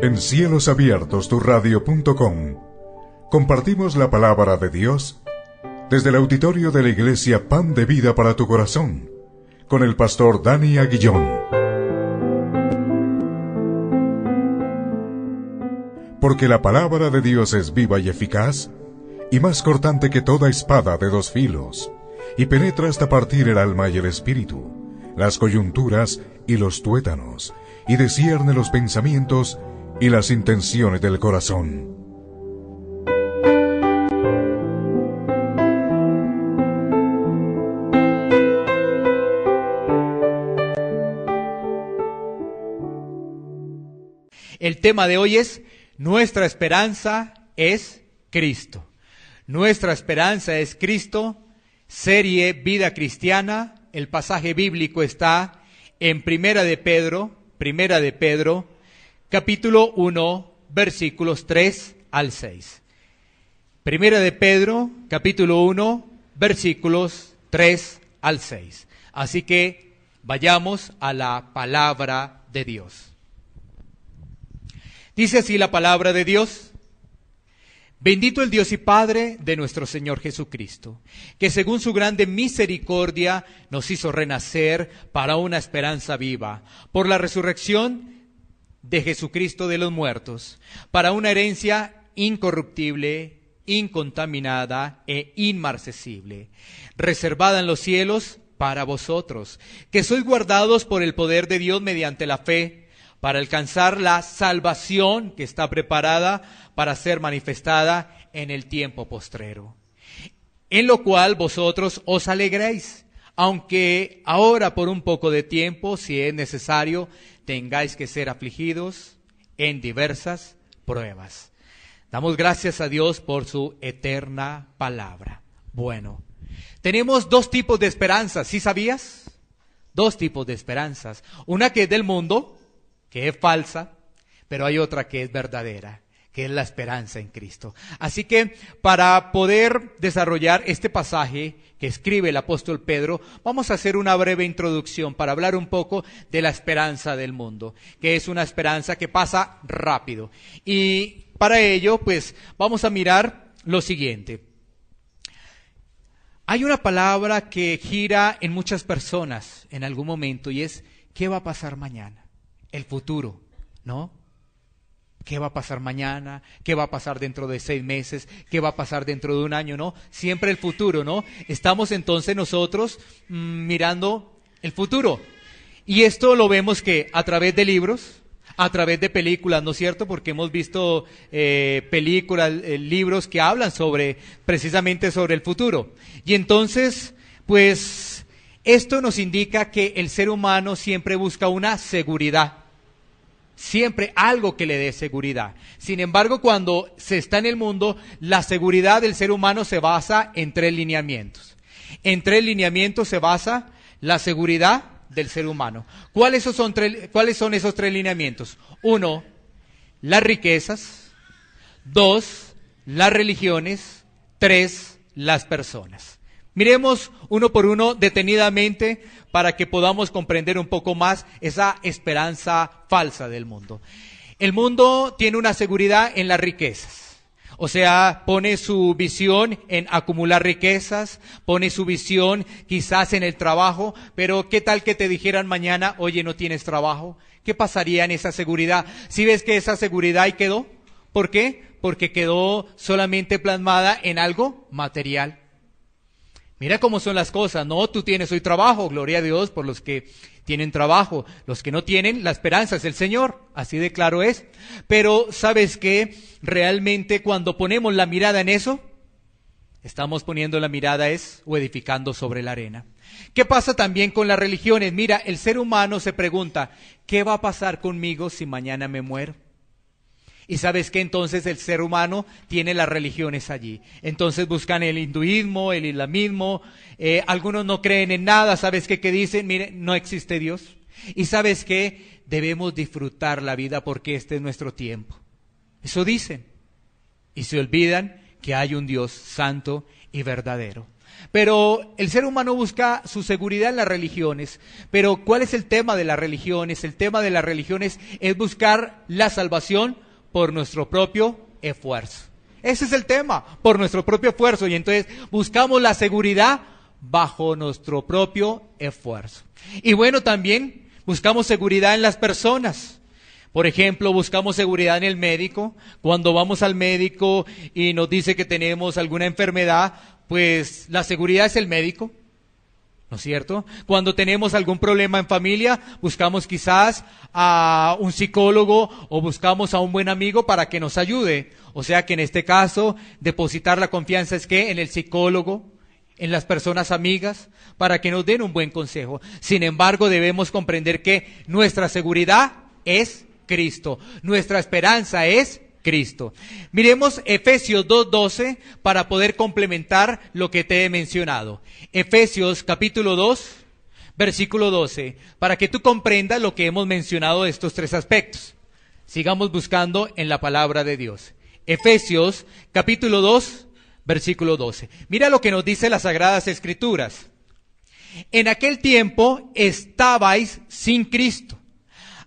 En cielosabiertosturradio.com compartimos la palabra de Dios desde el auditorio de la Iglesia Pan de Vida para tu Corazón, con el pastor Dani Aguillón. Porque la palabra de Dios es viva y eficaz, y más cortante que toda espada de dos filos, y penetra hasta partir el alma y el espíritu, las coyunturas y los tuétanos, y discierne los pensamientos y las intenciones del corazón. El tema de hoy es: nuestra esperanza es Cristo. Nuestra esperanza es Cristo, serie Vida Cristiana. El pasaje bíblico está en Primera de Pedro, capítulo 1, versículos 3 al 6. Primera de Pedro, capítulo 1, versículos 3 al 6. Así que vayamos a la palabra de Dios. Dice así la palabra de Dios: bendito el Dios y Padre de nuestro Señor Jesucristo, que según su grande misericordia nos hizo renacer para una esperanza viva, por la resurrección de Jesucristo de los muertos, para una herencia incorruptible, incontaminada e inmarcesible, reservada en los cielos para vosotros, que sois guardados por el poder de Dios mediante la fe, para alcanzar la salvación que está preparada para ser manifestada en el tiempo postrero, en lo cual vosotros os alegréis, aunque ahora por un poco de tiempo, si es necesario, tengáis que ser afligidos en diversas pruebas. Damos gracias a Dios por su eterna palabra. Bueno, tenemos dos tipos de esperanzas, ¿sí sabías? Dos tipos de esperanzas. Una que es del mundo, que es falsa, pero hay otra que es verdadera, que es la esperanza en Cristo. Así que para poder desarrollar este pasaje que escribe el apóstol Pedro, vamos a hacer una breve introducción para hablar un poco de la esperanza del mundo, que es una esperanza que pasa rápido. Y para ello, pues, vamos a mirar lo siguiente. Hay una palabra que gira en muchas personas en algún momento y es: ¿qué va a pasar mañana? El futuro, ¿no? ¿Qué va a pasar mañana? ¿Qué va a pasar dentro de 6 meses? ¿Qué va a pasar dentro de un año? ¿No? Siempre el futuro, ¿no? Estamos entonces nosotros mirando el futuro. Y esto lo vemos que a través de libros, a través de películas, ¿no es cierto? Porque hemos visto películas, libros que hablan precisamente sobre el futuro. Y entonces, pues, esto nos indica que el ser humano siempre busca una seguridad. Siempre algo que le dé seguridad. Sin embargo, cuando se está en el mundo, la seguridad del ser humano se basa en 3 lineamientos. En 3 lineamientos se basa la seguridad del ser humano. ¿Cuáles son esos 3 lineamientos? 1, las riquezas. 2, las religiones. 3, las personas. Miremos uno por uno detenidamente para que podamos comprender un poco más esa esperanza falsa del mundo. El mundo tiene una seguridad en las riquezas. O sea, pone su visión en acumular riquezas, pone su visión quizás en el trabajo, pero ¿qué tal que te dijeran mañana: oye, no tienes trabajo? ¿Qué pasaría en esa seguridad? ¿Sí ves que esa seguridad ahí quedó? ¿Por qué? Porque quedó solamente plasmada en algo material. Mira cómo son las cosas, ¿no? Tú tienes hoy trabajo, gloria a Dios por los que tienen trabajo. Los que no tienen, la esperanza es el Señor, así de claro es. Pero, ¿sabes qué? Realmente cuando ponemos la mirada en eso, estamos poniendo la mirada o edificando sobre la arena. ¿Qué pasa también con las religiones? Mira, el ser humano se pregunta: ¿qué va a pasar conmigo si mañana me muero? Y sabes que entonces el ser humano tiene las religiones allí. Entonces buscan el hinduismo, el islamismo, algunos no creen en nada. ¿Sabes qué dicen? Mire, no existe Dios. Y sabes que debemos disfrutar la vida porque este es nuestro tiempo. Eso dicen. Y se olvidan que hay un Dios santo y verdadero. Pero el ser humano busca su seguridad en las religiones. Pero ¿cuál es el tema de las religiones? El tema de las religiones es buscar la salvación por nuestro propio esfuerzo. Ese es el tema, por nuestro propio esfuerzo. Y entonces buscamos la seguridad bajo nuestro propio esfuerzo. Y bueno, también buscamos seguridad en las personas. Por ejemplo, buscamos seguridad en el médico. Cuando vamos al médico y nos dice que tenemos alguna enfermedad, pues la seguridad es el médico, ¿no es cierto? Cuando tenemos algún problema en familia, buscamos quizás a un psicólogo o buscamos a un buen amigo para que nos ayude. O sea que en este caso, depositar la confianza es que en el psicólogo, en las personas amigas, para que nos den un buen consejo. Sin embargo, debemos comprender que nuestra seguridad es Cristo, nuestra esperanza es Cristo. Miremos Efesios 2:12 para poder complementar lo que te he mencionado. Efesios capítulo 2, versículo 12, para que tú comprendas lo que hemos mencionado de estos tres aspectos. Sigamos buscando en la palabra de Dios. Efesios capítulo 2, versículo 12. Mira lo que nos dice las Sagradas Escrituras. En aquel tiempo estabais sin Cristo,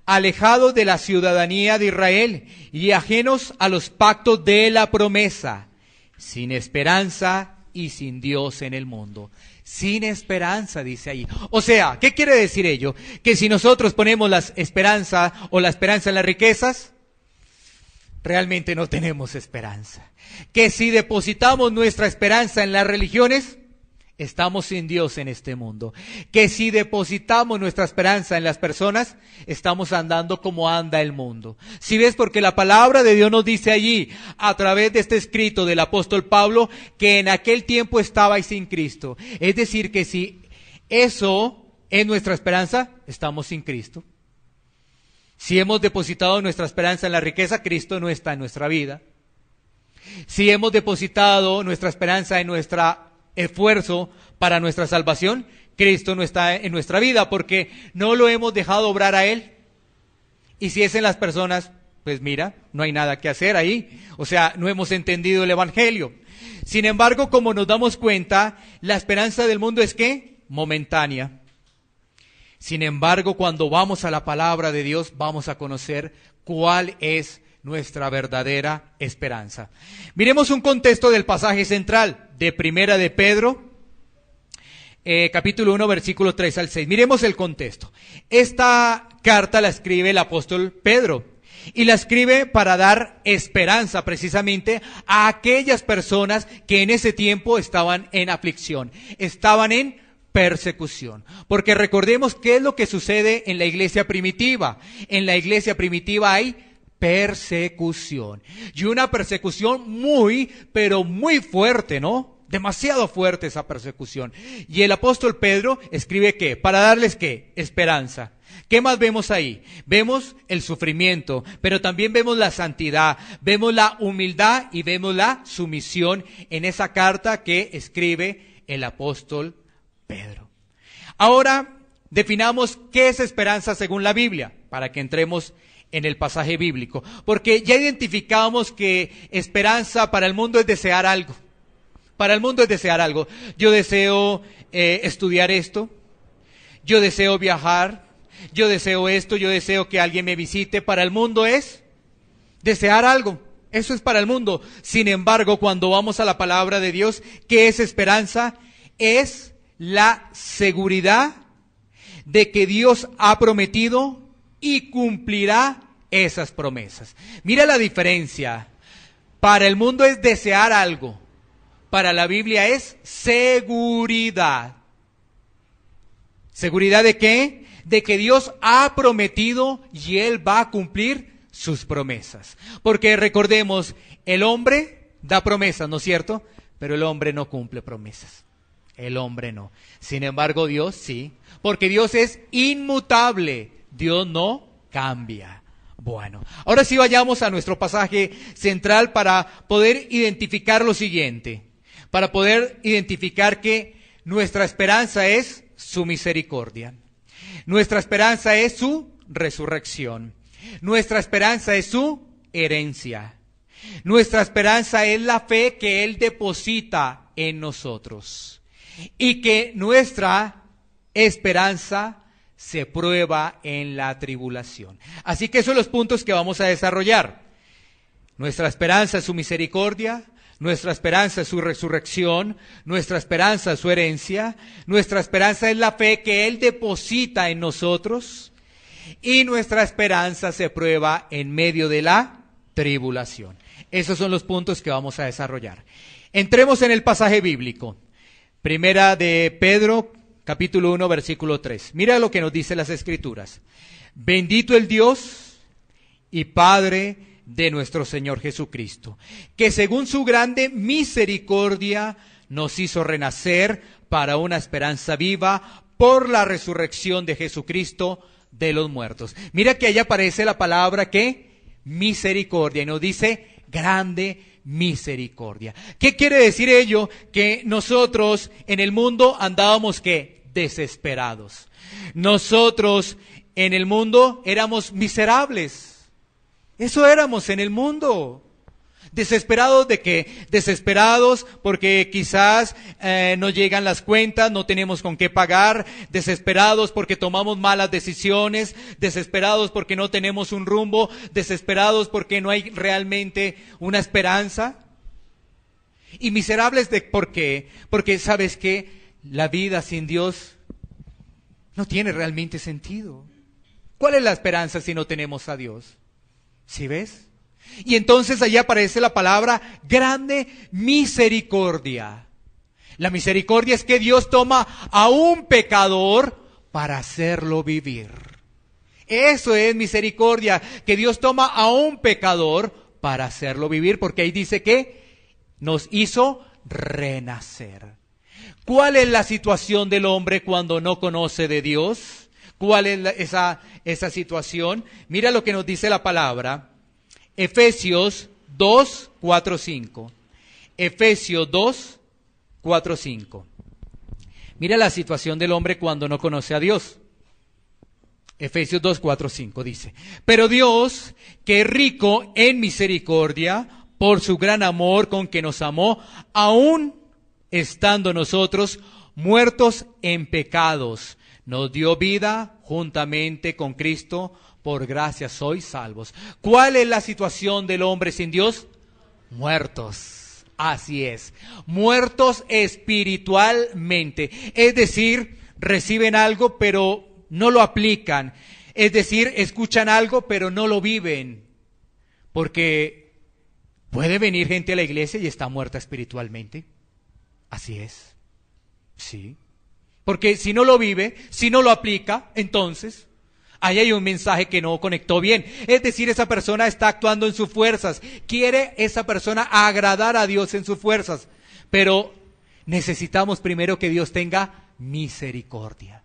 alejados de la ciudadanía de Israel y ajenos a los pactos de la promesa, sin esperanza y sin Dios en el mundo. Sin esperanza, dice ahí. O sea, ¿qué quiere decir ello? Que si nosotros ponemos la esperanza en las riquezas, realmente no tenemos esperanza. Que si depositamos nuestra esperanza en las religiones, estamos sin Dios en este mundo. Que si depositamos nuestra esperanza en las personas, estamos andando como anda el mundo. Si ves, porque la palabra de Dios nos dice allí, a través de este escrito del apóstol Pablo, que en aquel tiempo estabais sin Cristo. Es decir, que si eso es nuestra esperanza, estamos sin Cristo. Si hemos depositado nuestra esperanza en la riqueza, Cristo no está en nuestra vida. Si hemos depositado nuestra esperanza en nuestro esfuerzo para nuestra salvación, Cristo no está en nuestra vida porque no lo hemos dejado obrar a Él. Y si es en las personas, pues mira, no hay nada que hacer ahí. O sea, no hemos entendido el Evangelio. Sin embargo, como nos damos cuenta, la esperanza del mundo es ¿qué? Momentánea. Sin embargo, cuando vamos a la palabra de Dios, vamos a conocer cuál es nuestra verdadera esperanza. Miremos un contexto del pasaje central de Primera de Pedro, capítulo 1, versículos 3 al 6. Miremos el contexto. Esta carta la escribe el apóstol Pedro y la escribe para dar esperanza precisamente a aquellas personas que en ese tiempo estaban en aflicción, estaban en persecución. Porque recordemos qué es lo que sucede en la iglesia primitiva. En la iglesia primitiva hay persecución. Y una persecución muy, pero muy fuerte, ¿no? Demasiado fuerte esa persecución. Y el apóstol Pedro escribe ¿qué? Para darles ¿qué? Esperanza. ¿Qué más vemos ahí? Vemos el sufrimiento, pero también vemos la santidad, vemos la humildad y vemos la sumisión en esa carta que escribe el apóstol Pedro. Ahora definamos qué es esperanza según la Biblia, para que entremos en el pasaje bíblico, porque ya identificamos que esperanza para el mundo es desear algo. Para el mundo es desear algo. Yo deseo estudiar esto, yo deseo viajar, yo deseo esto, yo deseo que alguien me visite. Para el mundo es desear algo. Eso es para el mundo. Sin embargo, cuando vamos a la palabra de Dios, ¿qué es esperanza? Es la seguridad de que Dios ha prometido y cumplirá esas promesas. Mira la diferencia. Para el mundo es desear algo. Para la Biblia es seguridad. ¿Seguridad de qué? De que Dios ha prometido y Él va a cumplir sus promesas. Porque recordemos, el hombre da promesas, ¿no es cierto? Pero el hombre no cumple promesas. El hombre no. Sin embargo, Dios sí. Porque Dios es inmutable. Dios no cambia. Bueno, ahora sí vayamos a nuestro pasaje central para poder identificar lo siguiente. Para poder identificar que nuestra esperanza es su misericordia. Nuestra esperanza es su resurrección. Nuestra esperanza es su herencia. Nuestra esperanza es la fe que Él deposita en nosotros. y que nuestra esperanza se prueba en la tribulación. Así que esos son los puntos que vamos a desarrollar. Nuestra esperanza es su misericordia, nuestra esperanza es su resurrección, nuestra esperanza es su herencia, nuestra esperanza es la fe que Él deposita en nosotros y nuestra esperanza se prueba en medio de la tribulación. Esos son los puntos que vamos a desarrollar. Entremos en el pasaje bíblico. Primera de Pedro, capítulo 1, versículo 3. Mira lo que nos dice las Escrituras. Bendito el Dios y Padre de nuestro Señor Jesucristo, que según su grande misericordia nos hizo renacer para una esperanza viva por la resurrección de Jesucristo de los muertos. Mira que ahí aparece la palabra ¿qué? Misericordia, y nos dice grande misericordia. ¿Qué quiere decir ello? Que nosotros en el mundo andábamos ¿qué? Desesperados. Nosotros en el mundo éramos miserables. Eso éramos en el mundo. ¿Desesperados de qué? Desesperados porque quizás no llegan las cuentas, no tenemos con qué pagar, desesperados porque tomamos malas decisiones, desesperados porque no tenemos un rumbo, desesperados porque no hay realmente una esperanza. Y miserables ¿por qué? Porque ¿sabes qué? La vida sin Dios no tiene realmente sentido. ¿Cuál es la esperanza si no tenemos a Dios? ¿Sí ves? Y entonces allí aparece la palabra grande misericordia. La misericordia es que Dios toma a un pecador para hacerlo vivir. Eso es misericordia, que Dios toma a un pecador para hacerlo vivir, porque ahí dice que nos hizo renacer. ¿Cuál es la situación del hombre cuando no conoce de Dios? ¿Cuál es esa situación? Mira lo que nos dice la palabra. Efesios 2, 4, 5. Efesios 2, 4, 5. Mira la situación del hombre cuando no conoce a Dios. Efesios 2, 4, 5 dice: Pero Dios, que es rico en misericordia, por su gran amor con que nos amó, aun estando nosotros muertos en pecados, nos dio vida juntamente con Cristo, por gracia sois salvos. ¿Cuál es la situación del hombre sin Dios? Muertos. Así es. Muertos espiritualmente. Es decir, reciben algo pero no lo aplican. Es decir, escuchan algo pero no lo viven. Porque puede venir gente a la iglesia y está muerta espiritualmente. Así es. Sí. Porque si no lo vive, si no lo aplica, entonces ahí hay un mensaje que no conectó bien. Es decir, esa persona está actuando en sus fuerzas. Quiere esa persona agradar a Dios en sus fuerzas. Pero necesitamos primero que Dios tenga misericordia.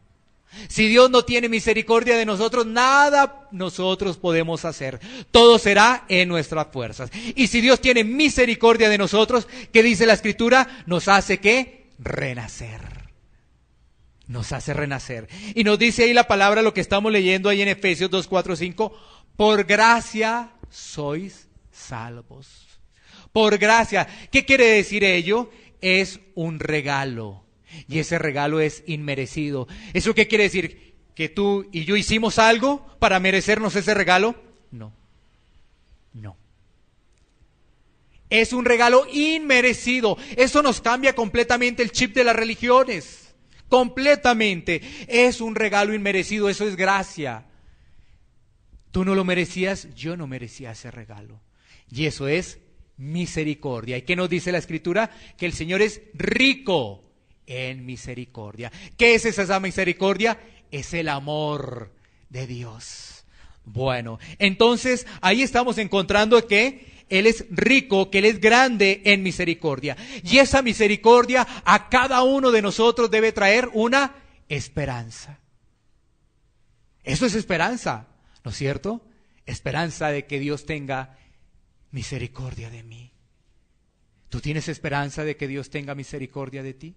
Si Dios no tiene misericordia de nosotros, nada nosotros podemos hacer. Todo será en nuestras fuerzas. Y si Dios tiene misericordia de nosotros, ¿qué dice la Escritura? Nos hace ¿qué? Renacer. Nos hace renacer. Y nos dice ahí la palabra, lo que estamos leyendo ahí en Efesios 2, 4, 5. Por gracia sois salvos. Por gracia. ¿Qué quiere decir ello? Es un regalo. Y ese regalo es inmerecido. ¿Eso qué quiere decir? ¿Que tú y yo hicimos algo para merecernos ese regalo? No. No. Es un regalo inmerecido. Eso nos cambia completamente el chip de las religiones. Completamente. Es un regalo inmerecido, eso es gracia. Tú no lo merecías, yo no merecía ese regalo. Y eso es misericordia. ¿Y qué nos dice la Escritura? Que el Señor es rico en misericordia. ¿Qué es esa misericordia? Es el amor de Dios. Bueno, entonces ahí estamos encontrando que Él es rico, que Él es grande en misericordia. Y esa misericordia a cada uno de nosotros debe traer una esperanza. Eso es esperanza, ¿no es cierto? Esperanza de que Dios tenga misericordia de mí. ¿Tú tienes esperanza de que Dios tenga misericordia de ti?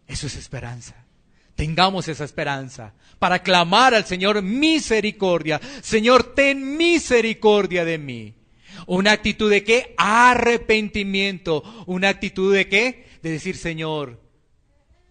Eso es esperanza. Tengamos esa esperanza para clamar al Señor misericordia. Señor, ten misericordia de mí. Una actitud de ¿qué? Arrepentimiento. Una actitud de ¿qué? De decir, Señor,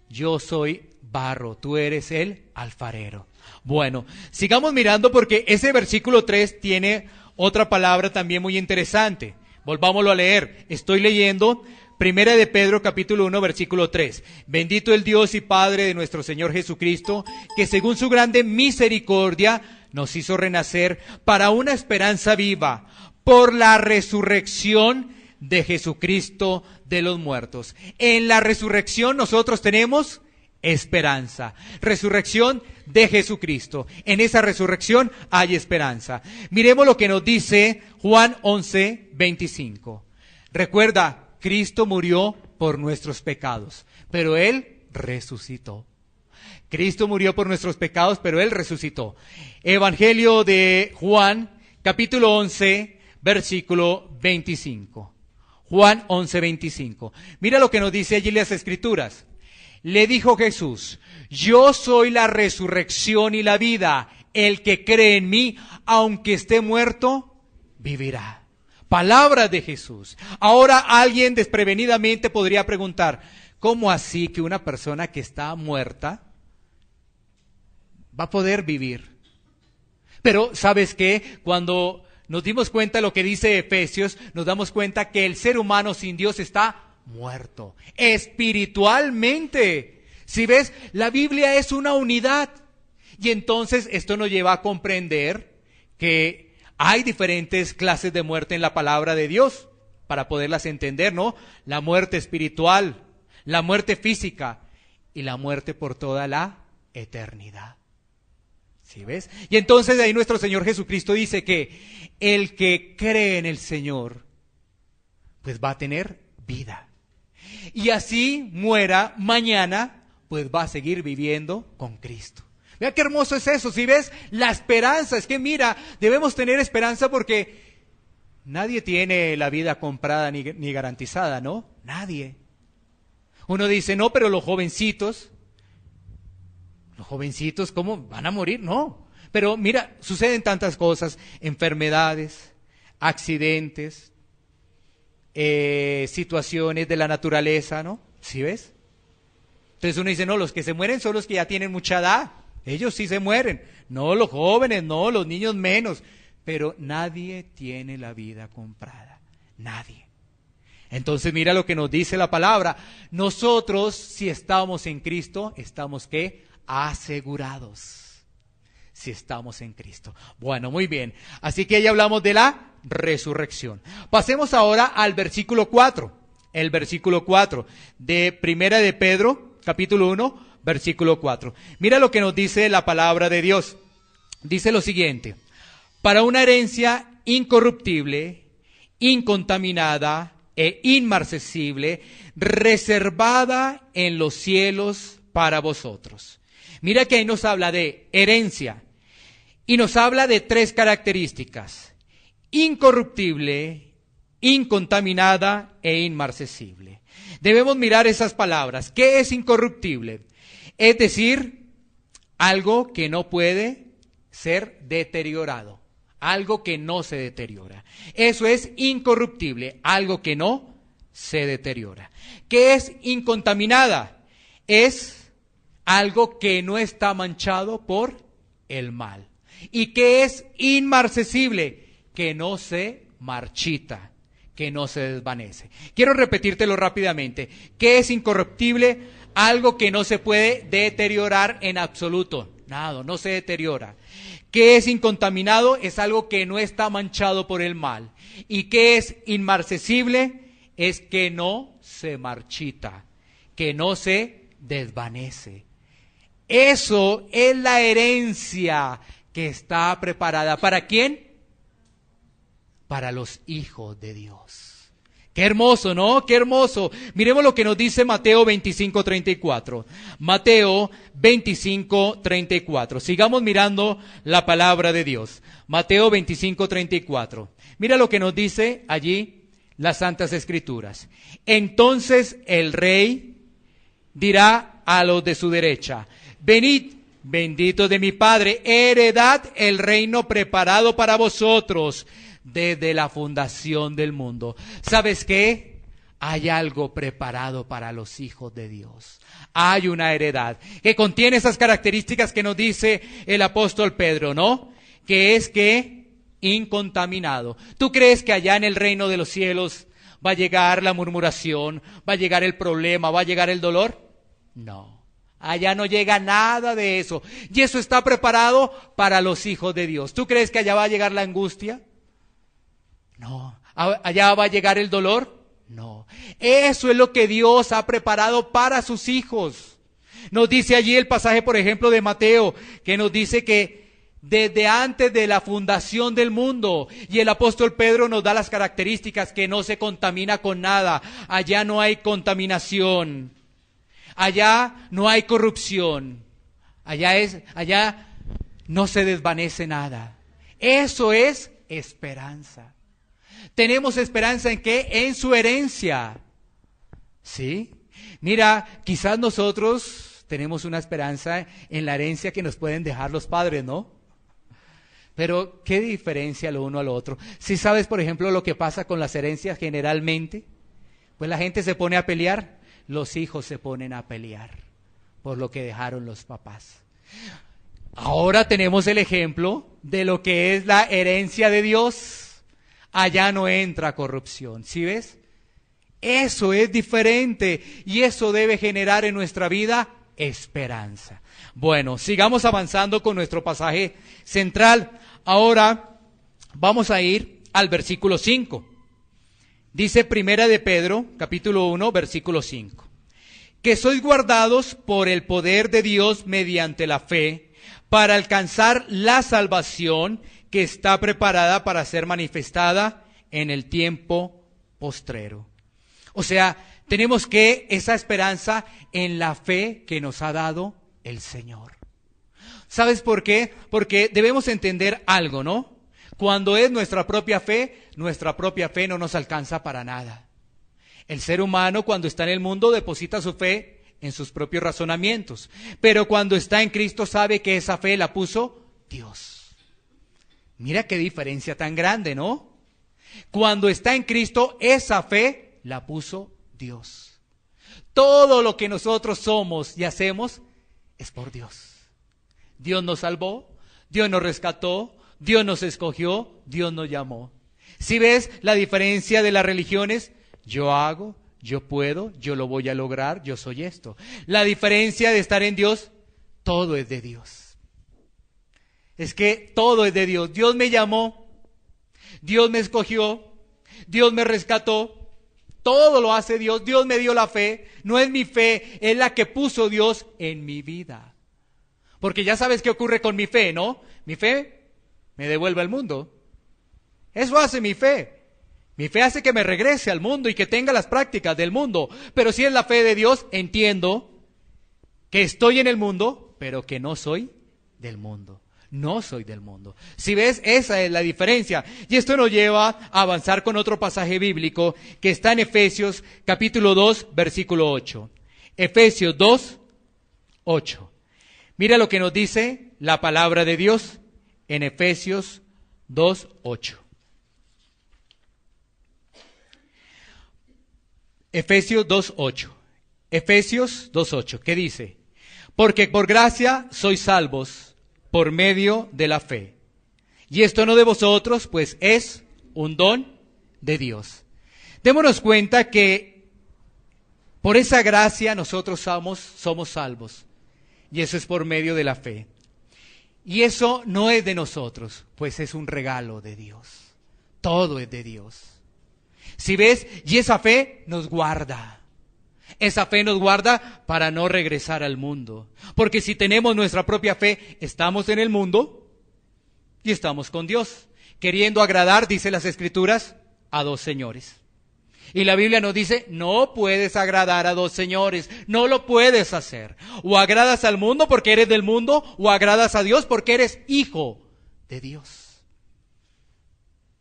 yo soy barro, tú eres el alfarero. Bueno, sigamos mirando porque ese versículo 3 tiene otra palabra también muy interesante. Volvámoslo a leer. Estoy leyendo Primera de Pedro capítulo 1 versículo 3. Bendito el Dios y Padre de nuestro Señor Jesucristo, que según su grande misericordia nos hizo renacer para una esperanza viva por la resurrección de Jesucristo de los muertos. En la resurrección nosotros tenemos esperanza. Resurrección de Jesucristo. En esa resurrección hay esperanza. Miremos lo que nos dice Juan 11:25. Recuerda, Cristo murió por nuestros pecados, pero Él resucitó. Cristo murió por nuestros pecados, pero Él resucitó. Evangelio de Juan, capítulo 11, versículo 25. Juan 11:25. Mira lo que nos dice allí las Escrituras. Le dijo Jesús, yo soy la resurrección y la vida. El que cree en mí, aunque esté muerto, vivirá. Palabras de Jesús. Ahora alguien desprevenidamente podría preguntar, ¿cómo así que una persona que está muerta va a poder vivir? Pero ¿sabes qué? Cuando nos dimos cuenta de lo que dice Efesios, nos damos cuenta que el ser humano sin Dios está muerto, espiritualmente. Si ves, la Biblia es una unidad. Y entonces esto nos lleva a comprender que hay diferentes clases de muerte en la palabra de Dios, para poderlas entender, ¿no? La muerte espiritual, la muerte física y la muerte por toda la eternidad. ¿Sí ves? Y entonces ahí nuestro Señor Jesucristo dice que el que cree en el Señor, pues va a tener vida. Y así muera mañana, pues va a seguir viviendo con Cristo. Vea qué hermoso es eso, ¿sí ves? La esperanza, es que mira, debemos tener esperanza porque nadie tiene la vida comprada ni garantizada, ¿no? Nadie. Uno dice, no, pero los jovencitos, ¿cómo van a morir? No. Pero mira, suceden tantas cosas, enfermedades, accidentes, situaciones de la naturaleza, ¿no? ¿Sí ves? Entonces uno dice, no, los que se mueren son los que ya tienen mucha edad. Ellos sí se mueren. No los jóvenes, no, los niños menos. Pero nadie tiene la vida comprada. Nadie. Entonces mira lo que nos dice la palabra. Nosotros, si estamos en Cristo, estamos ¿qué? Asegurados. Si estamos en Cristo. Bueno, muy bien. Así que ya hablamos de la resurrección. Pasemos ahora al versículo 4. El versículo 4 de Primera de Pedro, capítulo 1, versículo 4. Mira lo que nos dice la palabra de Dios. Dice lo siguiente: para una herencia incorruptible, incontaminada e inmarcesible, reservada en los cielos para vosotros. Mira que ahí nos habla de herencia y nos habla de tres características: incorruptible, incontaminada e inmarcesible. Debemos mirar esas palabras. ¿Qué es incorruptible? Es decir, algo que no puede ser deteriorado, algo que no se deteriora. Eso es incorruptible, algo que no se deteriora. ¿Qué es incontaminada? Es algo que no está manchado por el mal. ¿Y qué es inmarcesible? Que no se marchita, que no se desvanece. Quiero repetírtelo rápidamente. ¿Qué es incorruptible? Algo que no se puede deteriorar en absoluto. Nada, no se deteriora. ¿Qué es incontaminado? Es algo que no está manchado por el mal. ¿Y qué es inmarcesible? Es que no se marchita, que no se desvanece. Eso es la herencia que está preparada. ¿Para quién? Para los hijos de Dios. Qué hermoso, ¿no? Qué hermoso. Miremos lo que nos dice Mateo 25:34. Mateo 25:34. Sigamos mirando la palabra de Dios. Mateo 25:34. Mira lo que nos dice allí las Santas Escrituras. Entonces el rey dirá a los de su derecha: venid, benditos de mi Padre, heredad el reino preparado para vosotros desde la fundación del mundo. ¿Sabes qué? hay algo preparado para los hijos de Dios. Hay una heredad que contiene esas características que nos dice el apóstol Pedro, ¿no? Que es que incontaminado. ¿Tú crees que allá en el reino de los cielos va a llegar la murmuración, va a llegar el problema, va a llegar el dolor? No. Allá no llega nada de eso. Y eso está preparado para los hijos de Dios. ¿Tú crees que allá va a llegar la angustia? No. ¿Allá va a llegar el dolor? No. Eso es lo que Dios ha preparado para sus hijos. Nos dice allí el pasaje, por ejemplo, de Mateo, que nos dice que desde antes de la fundación del mundo, y el apóstol Pedro nos da las características, que no se contamina con nada. Allá no hay contaminación. Allá no hay corrupción. Allá no se desvanece nada. Eso es esperanza. Tenemos esperanza ¿en qué? En su herencia. ¿Sí? Mira, quizás nosotros tenemos una esperanza en la herencia que nos pueden dejar los padres, ¿no? Pero, ¿qué diferencia lo uno al otro? Si sabes, por ejemplo, lo que pasa con las herencias generalmente, pues la gente se pone a pelear, los hijos se ponen a pelear por lo que dejaron los papás. Ahora tenemos el ejemplo de lo que es la herencia de Dios. Allá no entra corrupción, ¿sí ves? Eso es diferente y eso debe generar en nuestra vida esperanza. Bueno, sigamos avanzando con nuestro pasaje central. Ahora vamos a ir al versículo 5. Dice Primera de Pedro, capítulo 1, versículo 5. Que sois guardados por el poder de Dios mediante la fe, para alcanzar la salvación que está preparada para ser manifestada en el tiempo postrero. O sea, tenemos que esa esperanza en la fe que nos ha dado el Señor. ¿Sabes por qué? Porque debemos entender algo, ¿no? Cuando es nuestra propia fe no nos alcanza para nada. El ser humano cuando está en el mundo deposita su fe en sus propios razonamientos, pero cuando está en Cristo sabe que esa fe la puso Dios. Mira qué diferencia tan grande, ¿no? Cuando está en Cristo, esa fe la puso Dios. Todo lo que nosotros somos y hacemos es por Dios. Dios nos salvó, Dios nos rescató, Dios nos escogió, Dios nos llamó. ¿Sí ves la diferencia de las religiones? Yo hago, yo puedo, yo lo voy a lograr, yo soy esto. La diferencia de estar en Dios, todo es de Dios. Es que todo es de Dios. Dios me llamó, Dios me escogió, Dios me rescató, todo lo hace Dios. Dios me dio la fe, no es mi fe, es la que puso Dios en mi vida. Porque ya sabes qué ocurre con mi fe, ¿no? Mi fe me devuelve al mundo. Eso hace mi fe. Mi fe hace que me regrese al mundo y que tenga las prácticas del mundo. Pero si es la fe de Dios, entiendo que estoy en el mundo, pero que no soy del mundo. No soy del mundo. Si ves, esa es la diferencia. Y esto nos lleva a avanzar con otro pasaje bíblico que está en Efesios capítulo 2, versículo 8. Efesios 2, 8. Mira lo que nos dice la palabra de Dios en Efesios 2, 8. Efesios 2, 8. Efesios 2, 8. ¿Qué dice? Porque por gracia sois salvos por medio de la fe. Y esto no de vosotros, pues es un don de Dios. Démonos cuenta que por esa gracia nosotros somos salvos. Y eso es por medio de la fe. Y eso no es de nosotros, pues es un regalo de Dios. Todo es de Dios. Si ves, y esa fe nos guarda. Esa fe nos guarda para no regresar al mundo. Porque si tenemos nuestra propia fe, estamos en el mundo y estamos con Dios. Queriendo agradar, dice las Escrituras, a dos señores. Y la Biblia nos dice, no puedes agradar a dos señores, no lo puedes hacer. O agradas al mundo porque eres del mundo, o agradas a Dios porque eres hijo de Dios.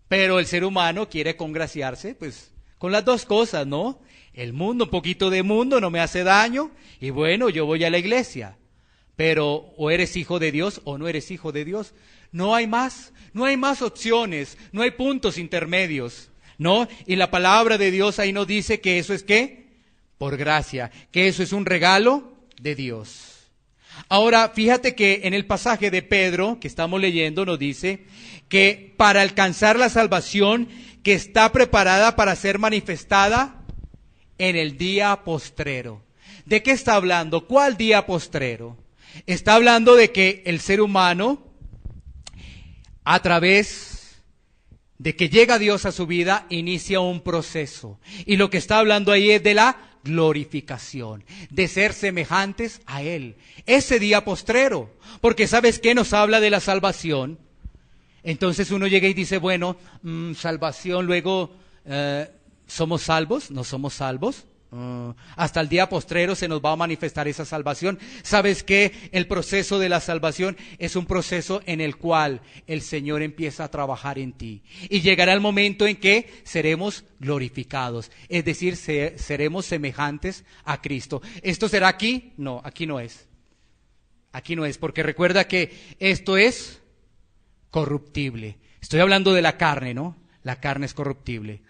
Pero el ser humano quiere congraciarse, pues, con las dos cosas, ¿no? El mundo, un poquito de mundo, no me hace daño, y bueno, yo voy a la iglesia. Pero o eres hijo de Dios o no eres hijo de Dios. No hay más opciones, no hay puntos intermedios. ¿no? Y la palabra de Dios ahí nos dice que eso es ¿qué? Por gracia, que eso es un regalo de Dios. Ahora, fíjate que en el pasaje de Pedro que estamos leyendo nos dice que para alcanzar la salvación que está preparada para ser manifestada en el día postrero. ¿De qué está hablando? ¿Cuál día postrero? Está hablando de que el ser humano, a través de que llega Dios a su vida, inicia un proceso. Y lo que está hablando ahí es de la glorificación, de ser semejantes a Él. Ese día postrero, porque ¿sabes qué nos habla de la salvación? Entonces uno llega y dice, bueno, salvación, luego, ¿somos salvos? ¿No somos salvos? Hasta el día postrero se nos va a manifestar esa salvación. ¿Sabes qué? El proceso de la salvación es un proceso en el cual el Señor empieza a trabajar en ti. Y llegará el momento en que seremos glorificados. Es decir, seremos semejantes a Cristo. ¿Esto será aquí? No, aquí no es. Aquí no es, porque recuerda que esto es corruptible. Estoy hablando de la carne, ¿no? La carne es corruptible.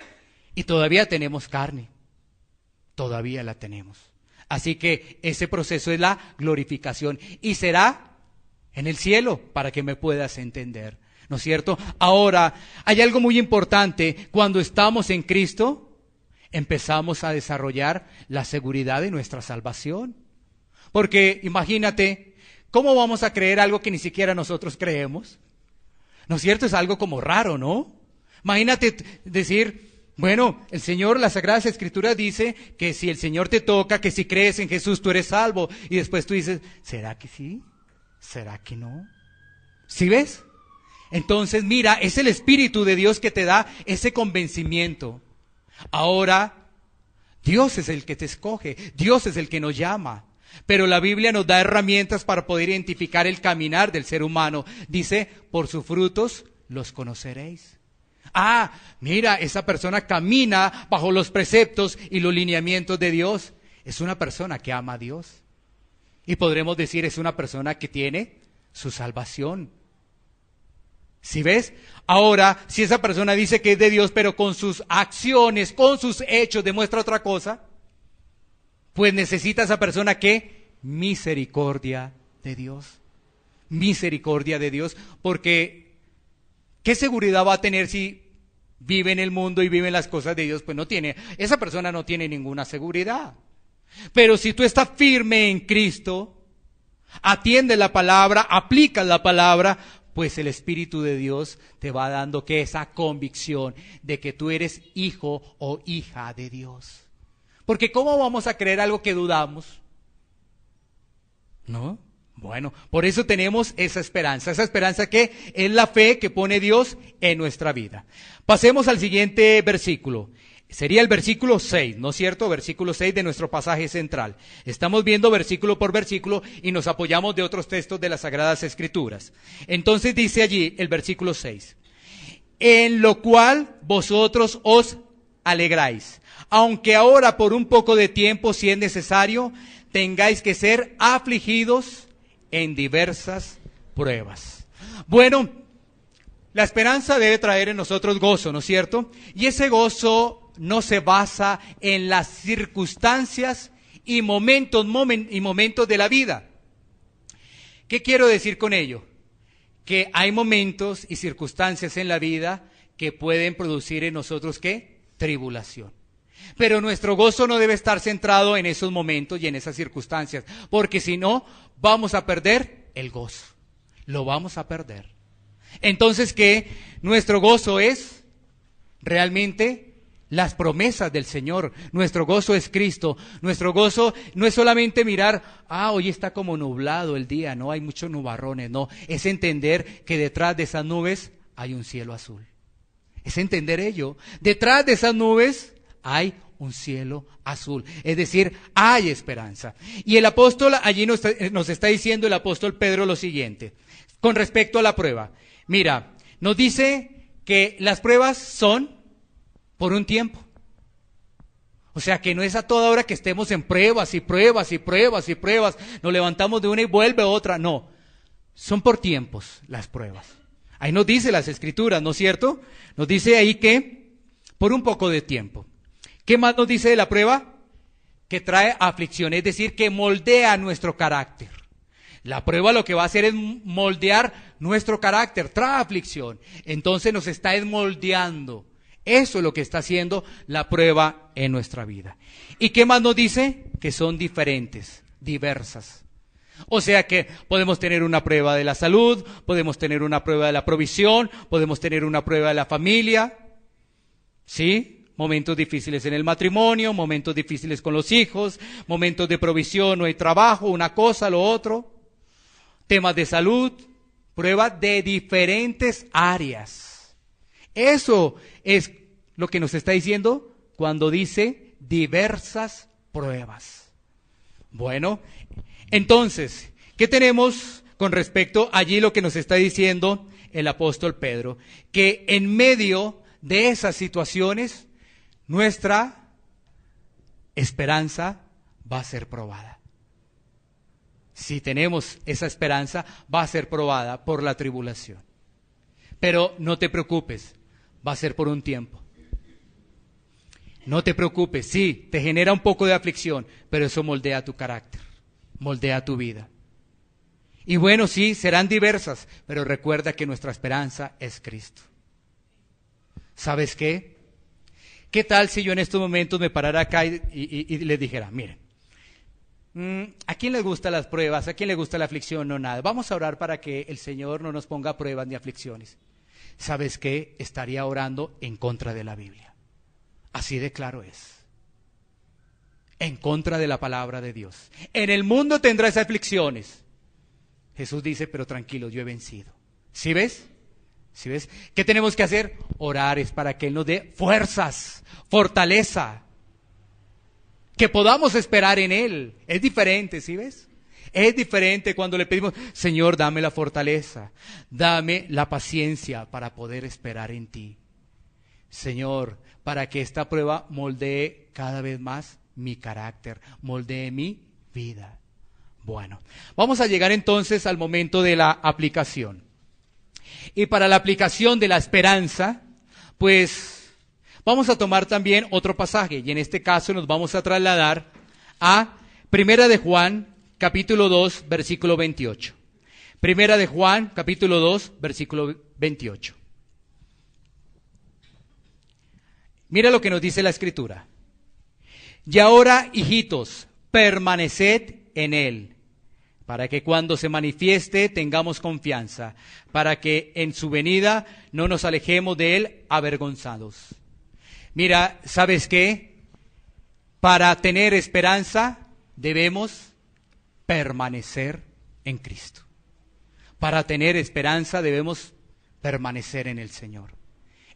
Y todavía tenemos carne. Todavía la tenemos. Así que ese proceso es la glorificación. Y será en el cielo, para que me puedas entender. ¿No es cierto? Ahora, hay algo muy importante. Cuando estamos en Cristo, empezamos a desarrollar la seguridad de nuestra salvación. Porque imagínate, ¿cómo vamos a creer algo que ni siquiera nosotros creemos? ¿No es cierto? Es algo como raro, ¿no? Imagínate decir, bueno, el Señor, las Sagradas Escrituras dice que si el Señor te toca, que si crees en Jesús tú eres salvo. Y después tú dices, ¿será que sí? ¿Será que no? ¿Sí ves? Entonces, mira, es el Espíritu de Dios que te da ese convencimiento. Ahora, Dios es el que te escoge, Dios es el que nos llama. Pero la Biblia nos da herramientas para poder identificar el caminar del ser humano. Dice, por sus frutos los conoceréis. Ah, mira, esa persona camina bajo los preceptos y los lineamientos de Dios. Es una persona que ama a Dios. Y podremos decir, es una persona que tiene su salvación. ¿Sí ves? Ahora, si esa persona dice que es de Dios, pero con sus acciones, con sus hechos demuestra otra cosa, pues necesita esa persona que misericordia de Dios. Misericordia de Dios, porque ¿qué seguridad va a tener si vive en el mundo y vive en las cosas de Dios? Pues no tiene, esa persona no tiene ninguna seguridad. Pero si tú estás firme en Cristo, atiendes la palabra, aplicas la palabra, pues el Espíritu de Dios te va dando que esa convicción de que tú eres hijo o hija de Dios. Porque ¿cómo vamos a creer algo que dudamos? ¿No? Bueno, por eso tenemos esa esperanza que es la fe que pone Dios en nuestra vida. Pasemos al siguiente versículo. Sería el versículo 6, ¿no es cierto? Versículo 6 de nuestro pasaje central. Estamos viendo versículo por versículo y nos apoyamos de otros textos de las Sagradas Escrituras. Entonces dice allí el versículo 6. En lo cual vosotros os alegráis, aunque ahora por un poco de tiempo, si es necesario, tengáis que ser afligidos en diversas pruebas. Bueno, la esperanza debe traer en nosotros gozo, ¿no es cierto? Y ese gozo no se basa en las circunstancias y momentos de la vida. ¿Qué quiero decir con ello? Que hay momentos y circunstancias en la vida que pueden producir en nosotros, ¿qué? Tribulación. Pero nuestro gozo no debe estar centrado en esos momentos y en esas circunstancias, porque si no, vamos a perder el gozo. Lo vamos a perder. Entonces, ¿qué? Nuestro gozo es realmente las promesas del Señor. Nuestro gozo es Cristo. Nuestro gozo no es solamente mirar, hoy está como nublado el día, no hay muchos nubarrones, no. Es entender que detrás de esas nubes hay un cielo azul. Es entender ello. Detrás de esas nubes hay un cielo azul. Es decir, hay esperanza. Y el apóstol allí nos está diciendo el apóstol Pedro lo siguiente, con respecto a la prueba. Mira, nos dice que las pruebas son por un tiempo. O sea, que no es a toda hora que estemos en pruebas y pruebas y pruebas y pruebas. Nos levantamos de una y vuelve otra. No, son por tiempos las pruebas. Ahí nos dice las Escrituras, ¿no es cierto? Nos dice ahí que por un poco de tiempo. ¿Qué más nos dice de la prueba? Que trae aflicción, es decir, que moldea nuestro carácter. La prueba lo que va a hacer es moldear nuestro carácter, trae aflicción. Entonces nos está moldeando. Eso es lo que está haciendo la prueba en nuestra vida. ¿Y qué más nos dice? Que son diferentes, diversas. O sea que podemos tener una prueba de la salud, podemos tener una prueba de la provisión, podemos tener una prueba de la familia, ¿sí? Momentos difíciles en el matrimonio, momentos difíciles con los hijos, momentos de provisión, no hay trabajo, una cosa, lo otro. Temas de salud, pruebas de diferentes áreas. Eso es lo que nos está diciendo cuando dice diversas pruebas. Bueno, entonces, ¿qué tenemos con respecto allí lo que nos está diciendo el apóstol Pedro? Que en medio de esas situaciones, nuestra esperanza va a ser probada. Si tenemos esa esperanza, va a ser probada por la tribulación. Pero no te preocupes, va a ser por un tiempo. No te preocupes, sí, te genera un poco de aflicción, pero eso moldea tu carácter, moldea tu vida. Y bueno, sí, serán diversas, pero recuerda que nuestra esperanza es Cristo. ¿Sabes qué? ¿Qué tal si yo en estos momentos me parara acá y les dijera, miren, ¿a quién le gustan las pruebas? ¿A quién le gusta la aflicción? No, nada. Vamos a orar para que el Señor no nos ponga pruebas ni aflicciones. ¿Sabes qué? Estaría orando en contra de la Biblia. Así de claro es. En contra de la palabra de Dios. En el mundo tendrás aflicciones. Jesús dice, pero tranquilo, yo he vencido. ¿Sí ves? ¿Sí ves? ¿Qué tenemos que hacer? Orar es para que Él nos dé fuerzas, fortaleza. Que podamos esperar en Él. Es diferente, ¿sí ves? Es diferente cuando le pedimos, Señor, dame la fortaleza, dame la paciencia para poder esperar en ti. Señor, para que esta prueba moldee cada vez más mi carácter, moldee mi vida. Bueno, vamos a llegar entonces al momento de la aplicación. Y para la aplicación de la esperanza, pues vamos a tomar también otro pasaje, y en este caso nos vamos a trasladar a Primera de Juan, capítulo 2, versículo 28. Primera de Juan, capítulo 2, versículo 28. Mira lo que nos dice la Escritura. Y ahora, hijitos, permaneced en Él, para que cuando se manifieste tengamos confianza, para que en su venida no nos alejemos de Él avergonzados. Mira, ¿sabes qué? Para tener esperanza debemos permanecer en Cristo. Para tener esperanza debemos permanecer en el Señor.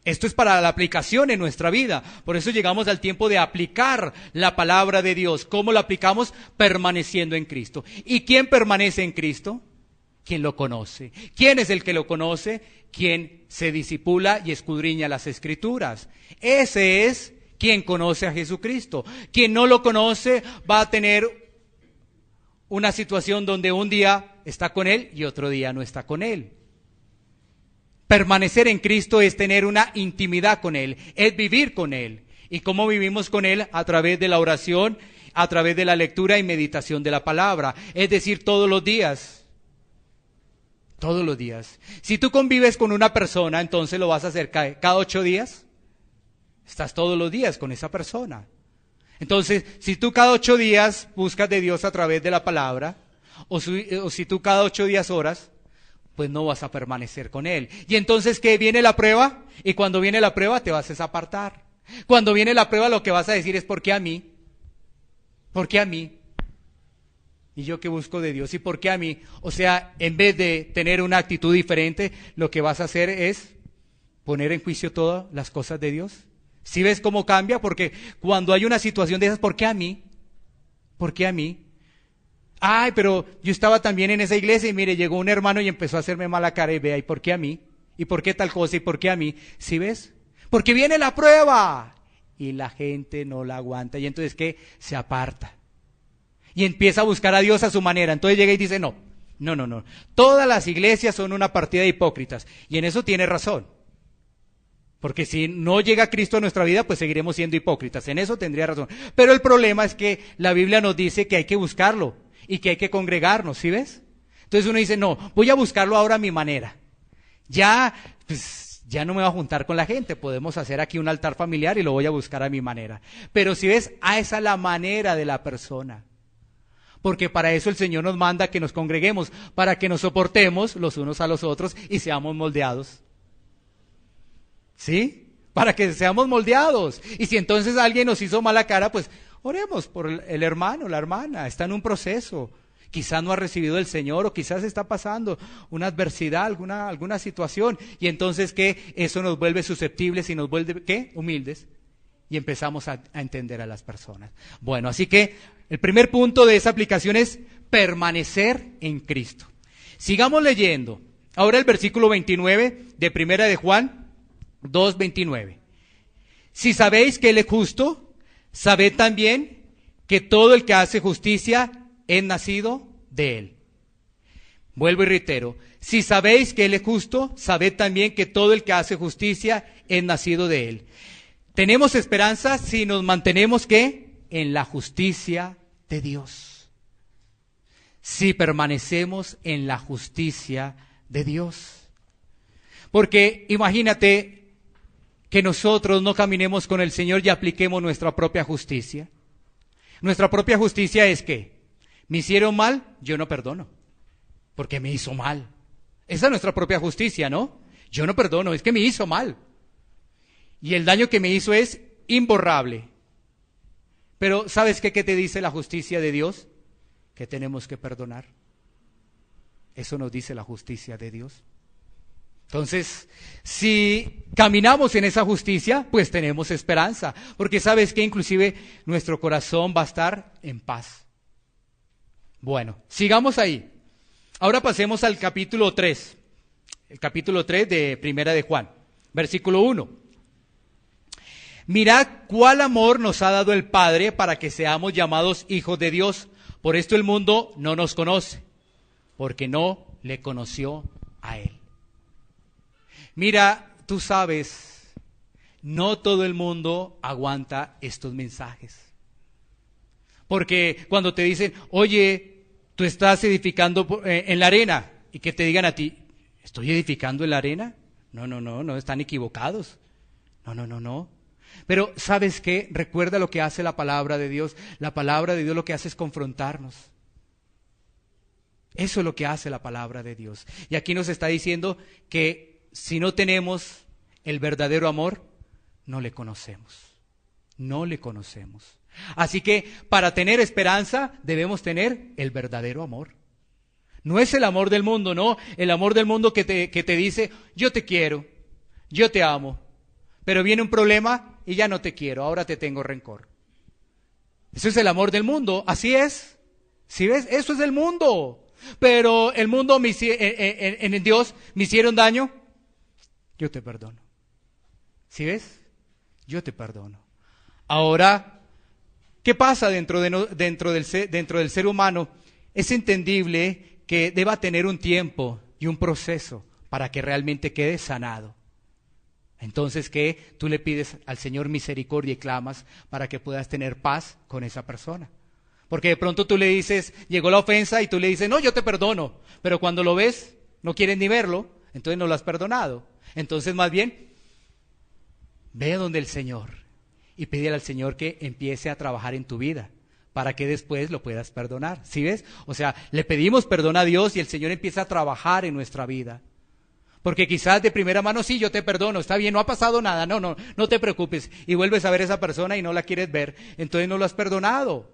Esto es para la aplicación en nuestra vida. Por eso llegamos al tiempo de aplicar la palabra de Dios. ¿Cómo la aplicamos? Permaneciendo en Cristo. ¿Y quién permanece en Cristo? Quien lo conoce. ¿Quién es el que lo conoce? Quien se discipula y escudriña las Escrituras. Ese es quien conoce a Jesucristo. Quien no lo conoce va a tener una situación donde un día está con Él y otro día no está con Él. Permanecer en Cristo es tener una intimidad con Él, es vivir con Él. ¿Y cómo vivimos con Él? A través de la oración, a través de la lectura y meditación de la palabra. Es decir, todos los días. Todos los días. Si tú convives con una persona, entonces lo vas a hacer cada 8 días. Estás todos los días con esa persona. Entonces, si tú cada 8 días buscas de Dios a través de la palabra, o si tú cada 8 días oras, pues no vas a permanecer con Él. Y entonces, ¿qué? Viene la prueba, y cuando viene la prueba te vas a apartar. Cuando viene la prueba lo que vas a decir es, ¿por qué a mí? ¿Por qué a mí? ¿Y yo qué busco de Dios? ¿Y por qué a mí? O sea, en vez de tener una actitud diferente, lo que vas a hacer es poner en juicio todas las cosas de Dios. ¿Sí ves cómo cambia? Porque cuando hay una situación de esas, ¿por qué a mí? ¿Por qué a mí? Ay, pero yo estaba también en esa iglesia y mire, llegó un hermano y empezó a hacerme mala cara y vea, ¿y por qué a mí? ¿Y por qué tal cosa? ¿Y por qué a mí? ¿Sí ves? Porque viene la prueba y la gente no la aguanta. Y entonces, ¿qué? Se aparta. Y empieza a buscar a Dios a su manera. Entonces llega y dice, no. Todas las iglesias son una partida de hipócritas. Y en eso tiene razón. Porque si no llega Cristo a nuestra vida, pues seguiremos siendo hipócritas. En eso tendría razón. Pero el problema es que la Biblia nos dice que hay que buscarlo y que hay que congregarnos, ¿sí ves? Entonces uno dice, no, voy a buscarlo ahora a mi manera. Ya, pues, ya no me voy a juntar con la gente. Podemos hacer aquí un altar familiar y lo voy a buscar a mi manera. Pero si ves, esa es la manera de la persona. Porque para eso el Señor nos manda que nos congreguemos, para que nos soportemos los unos a los otros y seamos moldeados. ¿Sí? Para que seamos moldeados. Y si entonces alguien nos hizo mala cara, pues oremos por el hermano, la hermana. Está en un proceso. Quizás no ha recibido el Señor o quizás está pasando una adversidad, alguna situación. Y entonces, ¿qué? Eso nos vuelve susceptibles y nos vuelve, ¿qué? Humildes. Y empezamos a entender a las personas. Bueno, así que el primer punto de esa aplicación es permanecer en Cristo. Sigamos leyendo. Ahora el versículo 29 de Primera de Juan 2:29. Si sabéis que Él es justo, sabed también que todo el que hace justicia es nacido de Él. Vuelvo y reitero, si sabéis que Él es justo, sabed también que todo el que hace justicia es nacido de Él. Tenemos esperanza si nos mantenemos, ¿qué? En la justicia de Dios. Si permanecemos en la justicia de Dios. Porque imagínate que nosotros no caminemos con el Señor y apliquemos nuestra propia justicia. Nuestra propia justicia es que me hicieron mal, yo no perdono, porque me hizo mal. Esa es nuestra propia justicia, ¿no? Yo no perdono, es que me hizo mal. Y el daño que me hizo es imborrable. Pero ¿sabes qué te dice la justicia de Dios? Que tenemos que perdonar. Eso nos dice la justicia de Dios. Entonces, si caminamos en esa justicia, pues tenemos esperanza, porque sabes que inclusive nuestro corazón va a estar en paz. Bueno, sigamos ahí. Ahora pasemos al capítulo 3, el capítulo 3 de Primera de Juan, versículo 1. Mirad cuál amor nos ha dado el Padre para que seamos llamados hijos de Dios. Por esto el mundo no nos conoce, porque no le conoció a Él. Mira, tú sabes, no todo el mundo aguanta estos mensajes. Porque cuando te dicen, oye, tú estás edificando en la arena, y que te digan a ti, ¿estoy edificando en la arena? No, están equivocados. No. Pero ¿sabes qué? Recuerda lo que hace la palabra de Dios. La palabra de Dios lo que hace es confrontarnos. Eso es lo que hace la palabra de Dios. Y aquí nos está diciendo que si no tenemos el verdadero amor, no le conocemos. No le conocemos. Así que para tener esperanza debemos tener el verdadero amor. No es el amor del mundo, no. El amor del mundo que te dice, yo te quiero, yo te amo. Pero viene un problema y ya no te quiero, ahora te tengo rencor. Eso es el amor del mundo, así es. ¿Sí ves? Eso es el mundo. Pero el mundo, en Dios, me hicieron daño, yo te perdono. ¿Sí ves? Yo te perdono. Ahora, ¿qué pasa dentro del ser humano? Es entendible que deba tener un tiempo y un proceso para que realmente quede sanado. Entonces, ¿qué? Tú le pides al Señor misericordia y clamas para que puedas tener paz con esa persona. Porque de pronto tú le dices, llegó la ofensa y tú le dices, no, yo te perdono. Pero cuando lo ves, no quieres ni verlo, entonces no lo has perdonado. Entonces, más bien, ve donde el Señor y pídele al Señor que empiece a trabajar en tu vida para que después lo puedas perdonar. ¿Sí ves? O sea, le pedimos perdón a Dios y el Señor empieza a trabajar en nuestra vida. Porque quizás de primera mano, sí, yo te perdono, está bien, no ha pasado nada, no te preocupes. Y vuelves a ver a esa persona y no la quieres ver, entonces no lo has perdonado.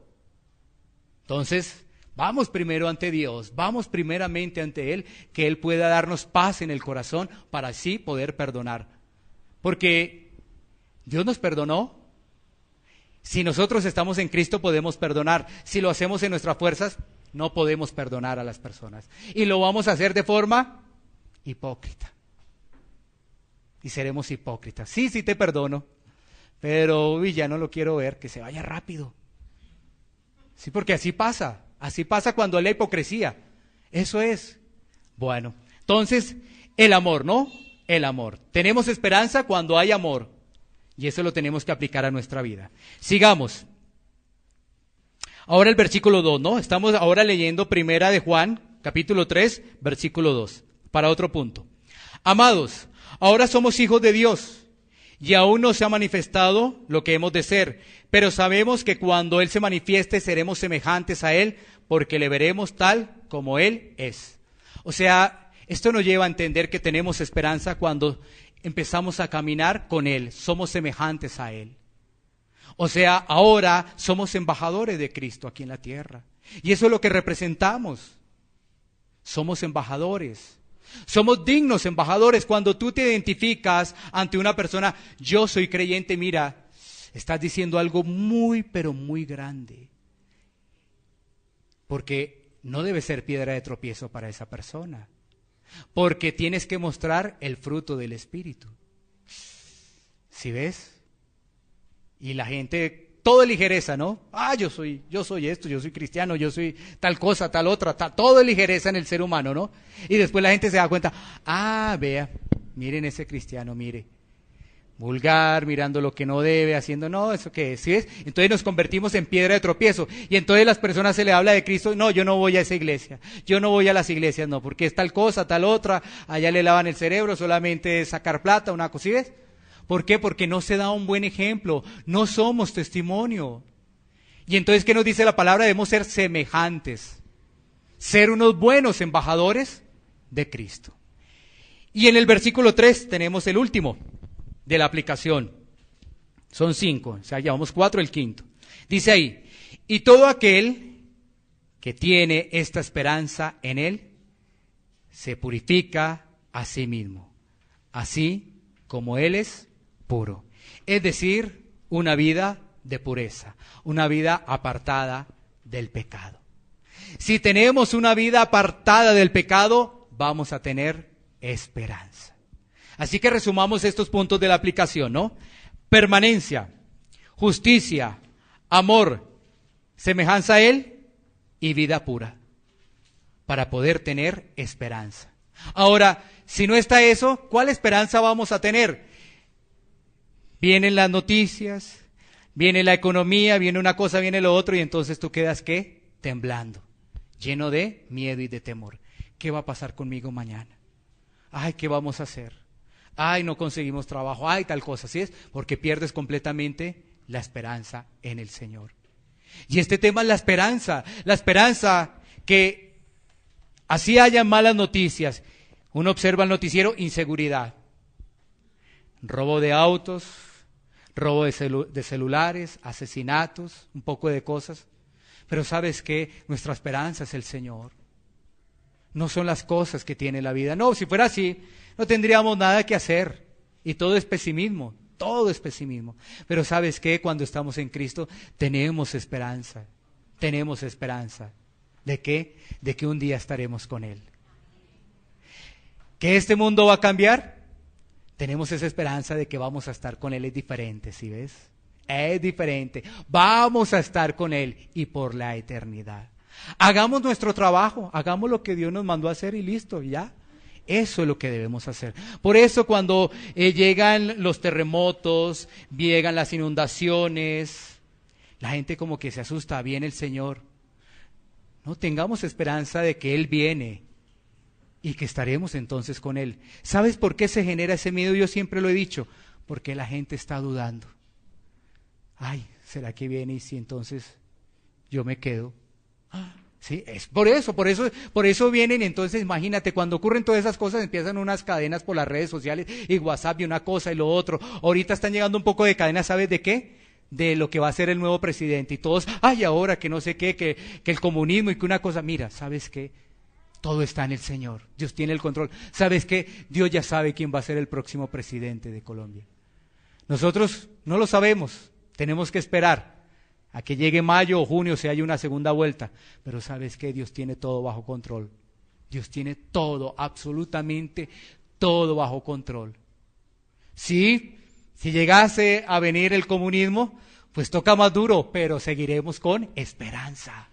Entonces, vamos primero ante Dios, vamos primeramente ante Él, que Él pueda darnos paz en el corazón para así poder perdonar. Porque Dios nos perdonó. Si nosotros estamos en Cristo podemos perdonar. Si lo hacemos en nuestras fuerzas, no podemos perdonar a las personas. Y lo vamos a hacer de forma hipócrita. Y seremos hipócritas. Sí te perdono, pero ya no lo quiero ver, que se vaya rápido. Sí, porque así pasa cuando hay la hipocresía. Eso es. Bueno, entonces, el amor, ¿no? El amor. Tenemos esperanza cuando hay amor. Y eso lo tenemos que aplicar a nuestra vida. Sigamos. Ahora el versículo 2, ¿no? Estamos ahora leyendo Primera de Juan, capítulo 3, versículo 2. Para otro punto. Amados, ahora somos hijos de Dios. Y aún no se ha manifestado lo que hemos de ser. Pero sabemos que cuando Él se manifieste seremos semejantes a Él, porque le veremos tal como Él es. O sea, esto nos lleva a entender que tenemos esperanza cuando empezamos a caminar con Él. Somos semejantes a Él. O sea, ahora somos embajadores de Cristo aquí en la tierra. Y eso es lo que representamos. Somos embajadores. Somos dignos embajadores. Cuando tú te identificas ante una persona, yo soy creyente, mira, estás diciendo algo muy, pero muy grande. Porque no debe ser piedra de tropiezo para esa persona. Porque tienes que mostrar el fruto del Espíritu. ¿Sí ves? Y la gente, todo es ligereza, ¿no? Yo soy esto, yo soy cristiano, yo soy tal cosa, tal otra, todo es ligereza en el ser humano, ¿no? Y después la gente se da cuenta, vea, miren ese cristiano, mire, vulgar, mirando lo que no debe, haciendo, no, ¿eso qué es? ¿Sí ves? Entonces nos convertimos en piedra de tropiezo, y entonces las personas se le habla de Cristo, no, yo no voy a esa iglesia, yo no voy a las iglesias, no, porque es tal cosa, tal otra, allá le lavan el cerebro, solamente es sacar plata, una cosa, ¿sí ves? ¿Por qué? Porque no se da un buen ejemplo, no somos testimonio. Y entonces, ¿qué nos dice la palabra? Debemos ser semejantes, ser unos buenos embajadores de Cristo. Y en el versículo 3 tenemos el último de la aplicación. Son 5, o sea, llevamos 4, el quinto. Dice ahí, y todo aquel que tiene esta esperanza en Él, se purifica a sí mismo, así como Él es puro. Es decir, una vida de pureza, una vida apartada del pecado. Si tenemos una vida apartada del pecado, vamos a tener esperanza. Así que resumamos estos puntos de la aplicación, ¿no? Permanencia, justicia, amor, semejanza a Él y vida pura, para poder tener esperanza. Ahora, si no está eso, ¿cuál esperanza vamos a tener? Vienen las noticias, viene la economía, viene una cosa, viene lo otro, y entonces tú quedas, ¿qué? Temblando, lleno de miedo y de temor. ¿Qué va a pasar conmigo mañana? ¿Qué vamos a hacer? No conseguimos trabajo, tal cosa, ¿sí es? Porque pierdes completamente la esperanza en el Señor. Y este tema es la esperanza que así haya malas noticias. Uno observa el noticiero, inseguridad, robo de autos, robo de celulares, asesinatos, un poco de cosas. Pero ¿sabes qué? Nuestra esperanza es el Señor. No son las cosas que tiene la vida. No, si fuera así, no tendríamos nada que hacer. Y todo es pesimismo, todo es pesimismo. Pero ¿sabes qué? Cuando estamos en Cristo, tenemos esperanza. Tenemos esperanza. ¿De qué? De que un día estaremos con Él. ¿Que este mundo va a cambiar? Tenemos esa esperanza de que vamos a estar con Él. Es diferente, ¿sí ves? Es diferente. Vamos a estar con Él y por la eternidad. Hagamos nuestro trabajo, hagamos lo que Dios nos mandó a hacer y listo, ya. Eso es lo que debemos hacer. Por eso cuando llegan los terremotos, llegan las inundaciones, la gente como que se asusta, viene el Señor. No tengamos esperanza de que Él viene y que estaremos entonces con Él. ¿Sabes por qué se genera ese miedo? Yo siempre lo he dicho, porque la gente está dudando. ¿Será que viene y si entonces yo me quedo? Sí, es por eso vienen. Entonces imagínate, cuando ocurren todas esas cosas empiezan unas cadenas por las redes sociales y WhatsApp y una cosa y lo otro. Ahorita están llegando un poco de cadenas, ¿sabes de qué? De lo que va a ser el nuevo presidente y todos, ahora que no sé qué, que el comunismo y que una cosa. Mira, ¿sabes qué? Todo está en el Señor, Dios tiene el control. ¿Sabes qué? Dios ya sabe quién va a ser el próximo presidente de Colombia. Nosotros no lo sabemos, tenemos que esperar a que llegue mayo o junio, si hay una segunda vuelta. Pero ¿sabes qué? Dios tiene todo bajo control. Dios tiene todo, absolutamente todo bajo control. Sí, si llegase a venir el comunismo, pues toca más duro, pero seguiremos con esperanza.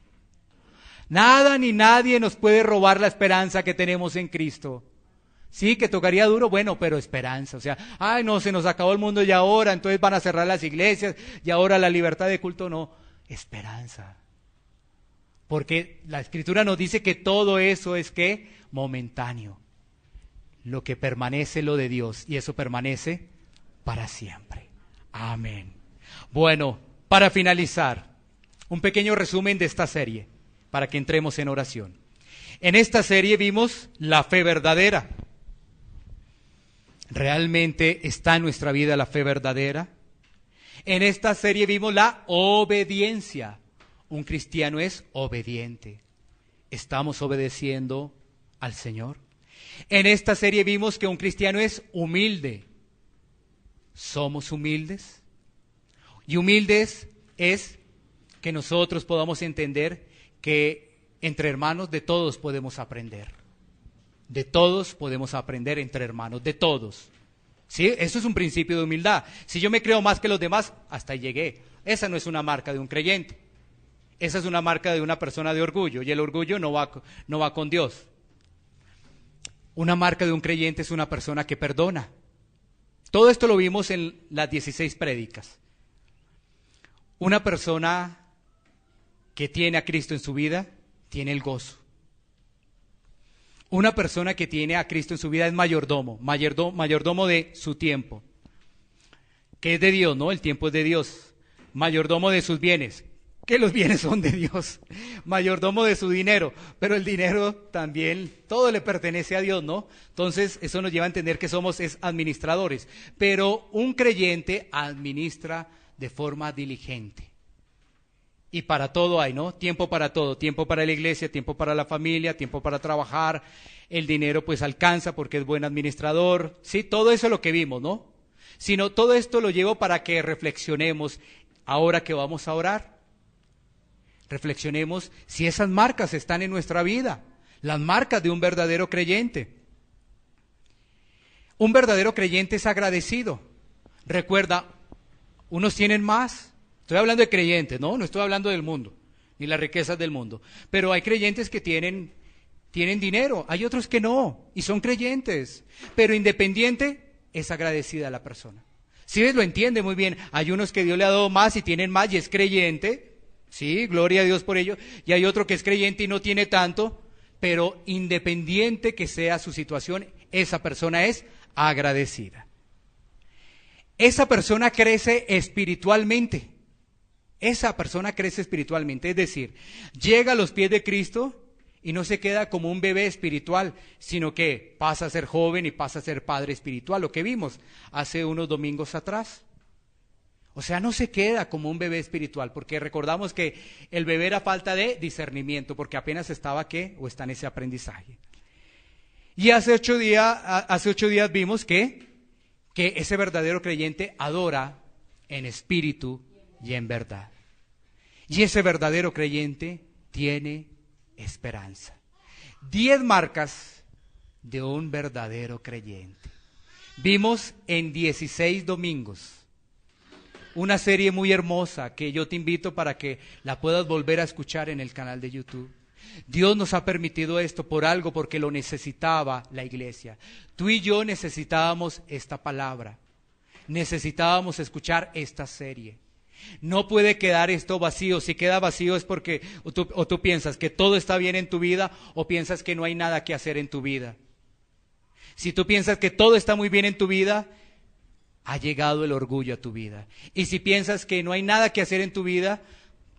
Nada ni nadie nos puede robar la esperanza que tenemos en Cristo. Sí, que tocaría duro, bueno, pero esperanza. O sea, ay, no, se nos acabó el mundo y ahora, entonces van a cerrar las iglesias y ahora la libertad de culto, no. Esperanza. Porque la Escritura nos dice que todo eso es ¿qué? Momentáneo. Lo que permanece lo de Dios, y eso permanece para siempre. Amén. Bueno, para finalizar, un pequeño resumen de esta serie, para que entremos en oración. En esta serie vimos la fe verdadera. ¿Realmente está en nuestra vida la fe verdadera? En esta serie vimos la obediencia. Un cristiano es obediente. ¿Estamos obedeciendo al Señor? En esta serie vimos que un cristiano es humilde. ¿Somos humildes? Y humildes es que nosotros podamos entender que entre hermanos de todos podemos aprender. De todos podemos aprender entre hermanos, de todos. ¿Sí? Eso es un principio de humildad. Si yo me creo más que los demás, hasta ahí llegué. Esa no es una marca de un creyente. Esa es una marca de una persona de orgullo, y el orgullo no va con Dios. Una marca de un creyente es una persona que perdona. Todo esto lo vimos en las 16 prédicas. Una persona que tiene a Cristo en su vida, tiene el gozo. Una persona que tiene a Cristo en su vida es mayordomo de su tiempo, que es de Dios, ¿no? El tiempo es de Dios. Mayordomo de sus bienes, que los bienes son de Dios. Mayordomo de su dinero, pero el dinero también, todo le pertenece a Dios, ¿no? Entonces, eso nos lleva a entender que somos administradores. Pero un creyente administra de forma diligente. Y para todo hay, ¿no? Tiempo para todo, tiempo para la iglesia, tiempo para la familia, tiempo para trabajar. El dinero pues alcanza porque es buen administrador. Sí, todo eso es lo que vimos, ¿no? Sino todo esto lo llevo para que reflexionemos ahora que vamos a orar. Reflexionemos si esas marcas están en nuestra vida, las marcas de un verdadero creyente. Un verdadero creyente es agradecido. Recuerda, unos tienen más. Estoy hablando de creyentes, ¿no? No estoy hablando del mundo, ni las riquezas del mundo. Pero hay creyentes que tienen dinero, hay otros que no, y son creyentes. Pero independiente, es agradecida la persona. Si ves, lo entiende muy bien. Hay unos que Dios le ha dado más y tienen más y es creyente. Sí, gloria a Dios por ello. Y hay otro que es creyente y no tiene tanto, pero independiente que sea su situación, esa persona es agradecida. Esa persona crece espiritualmente. Esa persona crece espiritualmente, es decir, llega a los pies de Cristo y no se queda como un bebé espiritual, sino que pasa a ser joven y pasa a ser padre espiritual, lo que vimos hace unos domingos atrás. O sea, no se queda como un bebé espiritual, porque recordamos que el bebé era falta de discernimiento, porque apenas estaba o está en ese aprendizaje. Y hace 8 días vimos que ese verdadero creyente adora en espíritu y en verdad. Y ese verdadero creyente tiene esperanza. 10 marcas de un verdadero creyente. Vimos en 16 domingos una serie muy hermosa que yo te invito para que la puedas volver a escuchar en el canal de YouTube. Dios nos ha permitido esto por algo, porque lo necesitaba la iglesia. Tú y yo necesitábamos esta palabra. Necesitábamos escuchar esta serie. No puede quedar esto vacío. Si queda vacío es porque o tú piensas que todo está bien en tu vida, o piensas que no hay nada que hacer en tu vida. Si tú piensas que todo está muy bien en tu vida, ha llegado el orgullo a tu vida. Y si piensas que no hay nada que hacer en tu vida,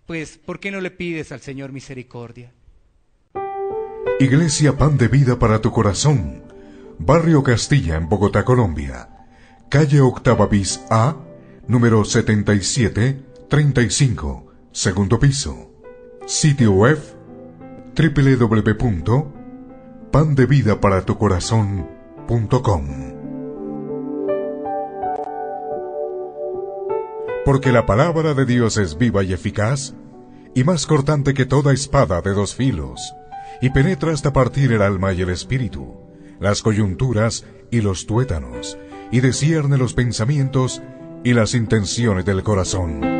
pues ¿por qué no le pides al Señor misericordia? Iglesia Pan de Vida para tu Corazón, Barrio Castilla, en Bogotá, Colombia. Calle Octava bis A, número 7735, segundo piso. Sitio web www.pandevidaparatucorazon.com. Porque la palabra de Dios es viva y eficaz, y más cortante que toda espada de 2 filos, y penetra hasta partir el alma y el espíritu, las coyunturas y los tuétanos, y discierne los pensamientos y las intenciones del corazón.